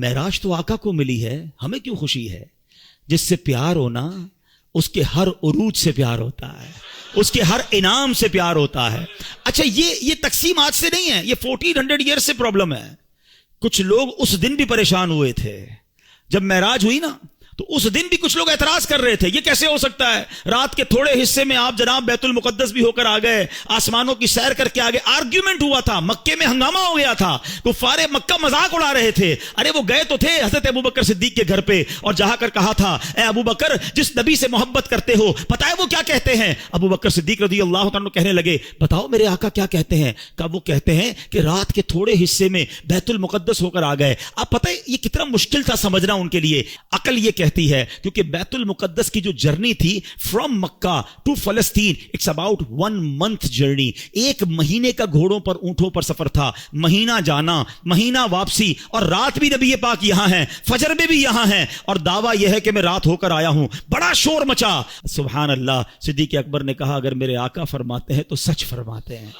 معراج تو آقا کو ملی ہے، ہمیں کیوں خوشی ہے؟ جس سے پیار ہونا اس کے ہر عروج سے پیار ہوتا ہے، اس کے ہر انعام سے پیار ہوتا ہے۔ اچھا یہ تقسیم آج سے نہیں ہے، یہ 1400 ایئر سے پرابلم ہے۔ کچھ لوگ اس دن بھی پریشان ہوئے تھے جب معراج ہوئی نا، تو اس دن بھی کچھ لوگ اعتراض کر رہے تھے، یہ کیسے ہو سکتا ہے؟ رات کے تھوڑے حصے میں آپ جناب بیت المقدس بھی ہو کر آ گئے، آسمانوں کی سیر کر کے آ گئے۔ آرگیومنٹ ہوا تھا، مکے میں ہنگامہ ہو گیا تھا، کفار مکہ مذاق اڑا رہے تھے۔ ارے وہ گئے تو تھے حضرت ابوبکر صدیق کے گھر پہ اور جہاں کر کہا تھا اے ابوبکر جس نبی سے محبت کرتے ہو پتہ ہے وہ کیا کہتے ہیں؟ ابوبکر صدیق رضی اللہ تعالیٰ عنہ کہنے لگے بتاؤ میرے آقا کیا کہتے ہیں؟ کہ وہ کہتے ہیں کہ رات کے تھوڑے حصے میں بیت المقدس ہو کر آ گئے۔ آپ پتہ ہے یہ کتنا مشکل تھا سمجھنا ان کے لیے۔ عقل یہ کہتی ہے کیونکہ بیت المقدس کی جو جرنی تھی فرام مکہ ٹو فلسطین، اٹس اباؤٹ 1 month جرنی، 1 مہینے کا گھوڑوں پر اونٹوں پر سفر تھا، مہینہ جانا مہینہ واپسی، اور رات بھی نبی پاک یہاں ہیں، فجر میں بھی یہاں ہیں، اور دعویٰ یہ ہے کہ میں رات ہو کر آیا ہوں۔ بڑا شور مچا، سبحان اللہ۔ صدیق اکبر نے کہا اگر میرے آقا فرماتے ہیں تو سچ فرماتے ہیں،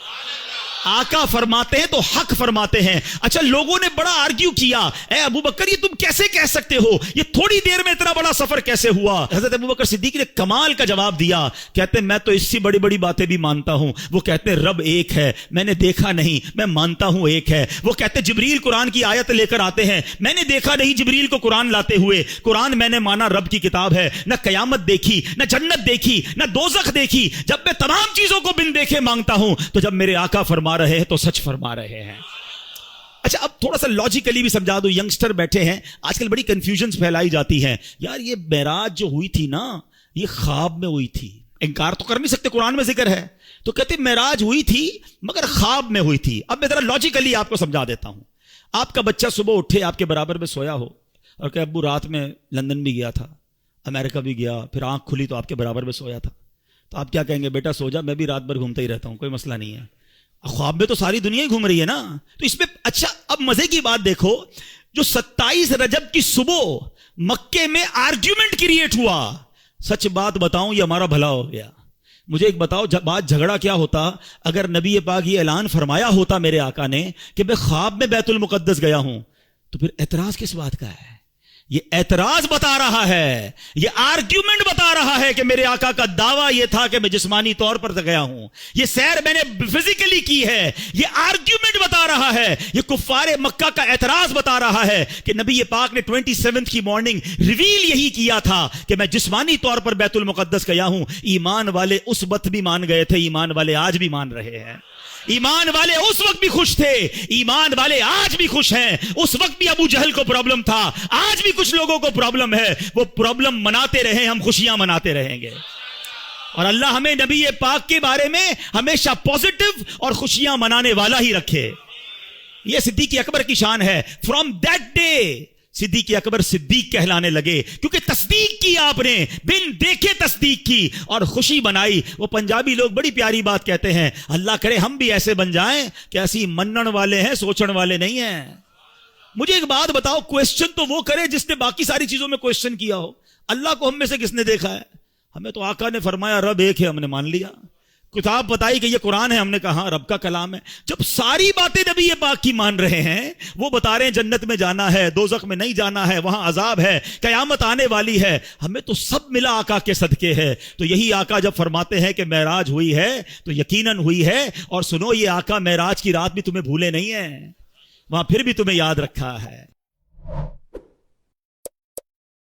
آقا فرماتے ہیں تو حق فرماتے ہیں۔ اچھا لوگوں نے بڑا آرگیو کیا، اے ابوبکر یہ تم کیسے کہہ سکتے ہو، یہ تھوڑی دیر میں اتنا بڑا سفر کیسے ہوا؟ حضرت ابوبکر صدیق نے کمال کا جواب دیا، کہتے ہیں میں تو اس سے بڑی بڑی باتیں بھی مانتا ہوں۔ وہ کہتے ہیں رب ایک ہے، میں نے دیکھا نہیں، میں مانتا ہوں ایک ہے۔ وہ کہتے ہیں جبریل قرآن کی آیت لے کر آتے ہیں، میں نے دیکھا نہیں جبریل کو قرآن لاتے ہوئے، قرآن میں نے مانا رب کی کتاب ہے، نہ قیامت دیکھی، نہ جنت دیکھی، نہ دوزخ دیکھی، جب میں تمام چیزوں کو بن دیکھے مانگتا ہوں تو جب میرے آقا فرما رہے ہیں تو سچ فرما رہے ہیں۔ اچھا اب تھوڑا سا لاجیکلی بھی سمجھا دو، ینگسٹر بیٹھے ہیں آج کل بڑی کنفیوژنز پھیلائی جاتی ہیں، یار یہ معراج جو ہوئی تھی نا یہ خواب میں ہوئی تھی، انکار تو کر نہیں سکتے، قرآن میں ذکر ہے، تو کہتے معراج ہوئی تھی مگر خواب میں ہوئی تھی۔ اب میں ذرا لاجیکلی آپ کو سمجھا دیتا ہوں۔ آپ کا بچہ صبح اٹھے آپ کے برابر میں سویا ہو اور کہ ابو رات میں لندن بھی گیا تھا، امریکہ بھی گیا، پھر آنکھ کھلی تو آپ کے برابر میں سویا تھا، تو آپ کیا کہیں گے؟ بیٹا سو جا، میں بھی رات بھر گھومتا ہی رہتا ہوں، کوئی مسئلہ نہیں ہے۔ خواب میں تو ساری دنیا ہی گھوم رہی ہے نا، تو اس میں اچھا اب مزے کی بات دیکھو، جو 27 رجب کی صبح مکے میں آرگیومنٹ کریٹ ہوا، سچ بات بتاؤں یہ ہمارا بھلا ہو گیا۔ مجھے ایک بتاؤ بات جھگڑا کیا ہوتا اگر نبی پاک یہ اعلان فرمایا ہوتا میرے آقا نے کہ میں خواب میں بیت المقدس گیا ہوں، تو پھر اعتراض کس بات کا ہے؟ یہ اعتراض بتا رہا ہے، یہ آرگیومنٹ بتا رہا ہے کہ میرے آقا کا دعویٰ یہ تھا کہ میں جسمانی طور پر گیا ہوں، یہ سیر میں نے فزیکلی کی ہے، یہ آرگیومنٹ بتا رہا ہے، یہ کفار مکہ کا اعتراض بتا رہا ہے کہ نبی پاک نے 27 کی مارننگ ریویل یہی کیا تھا کہ میں جسمانی طور پر بیت المقدس گیا ہوں۔ ایمان والے اس وقت بھی مان گئے تھے، ایمان والے آج بھی مان رہے ہیں، ایمان والے اس وقت بھی خوش تھے، ایمان والے آج بھی خوش ہیں۔ اس وقت بھی ابو جہل کو پرابلم تھا، آج بھی کچھ لوگوں کو پرابلم ہے، وہ پرابلم مناتے رہیں، ہم خوشیاں مناتے رہیں گے، اور اللہ ہمیں نبی پاک کے بارے میں ہمیشہ پازیٹو اور خوشیاں منانے والا ہی رکھے۔ یہ صدیق اکبر کی شان ہے۔ فرام دیٹ ڈے صدیق اکبر صدیق کہلانے لگے، کیونکہ تصدیق کی، آپ نے بن دیکھے تصدیق کی اور خوشی بنائی۔ وہ پنجابی لوگ بڑی پیاری بات کہتے ہیں، اللہ کرے ہم بھی ایسے بن جائیں کہ ایسی منن والے ہیں، سوچن والے نہیں ہیں۔ مجھے ایک بات بتاؤ، کویسچن تو وہ کرے جس نے باقی ساری چیزوں میں کویسچن کیا ہو، اللہ کو ہم میں سے کس نے دیکھا ہے؟ ہمیں تو آقا نے فرمایا رب ایک ہے، ہم نے مان لیا، کتاب بتائی کہ یہ قرآن ہے، ہم نے کہا ہاں رب کا کلام ہے۔ جب ساری باتیں نبی پاک کی مان رہے ہیں، وہ بتا رہے ہیں جنت میں جانا ہے، دوزخ میں نہیں جانا ہے، وہاں عذاب ہے، قیامت آنے والی ہے، ہمیں تو سب ملا آقا کے صدقے ہے۔ تو یہی آقا جب فرماتے ہیں کہ معراج ہوئی ہے تو یقیناً ہوئی ہے، اور سنو یہ آقا معراج کی رات بھی تمہیں بھولے نہیں ہیں، وہاں پھر بھی تمہیں یاد رکھا ہے۔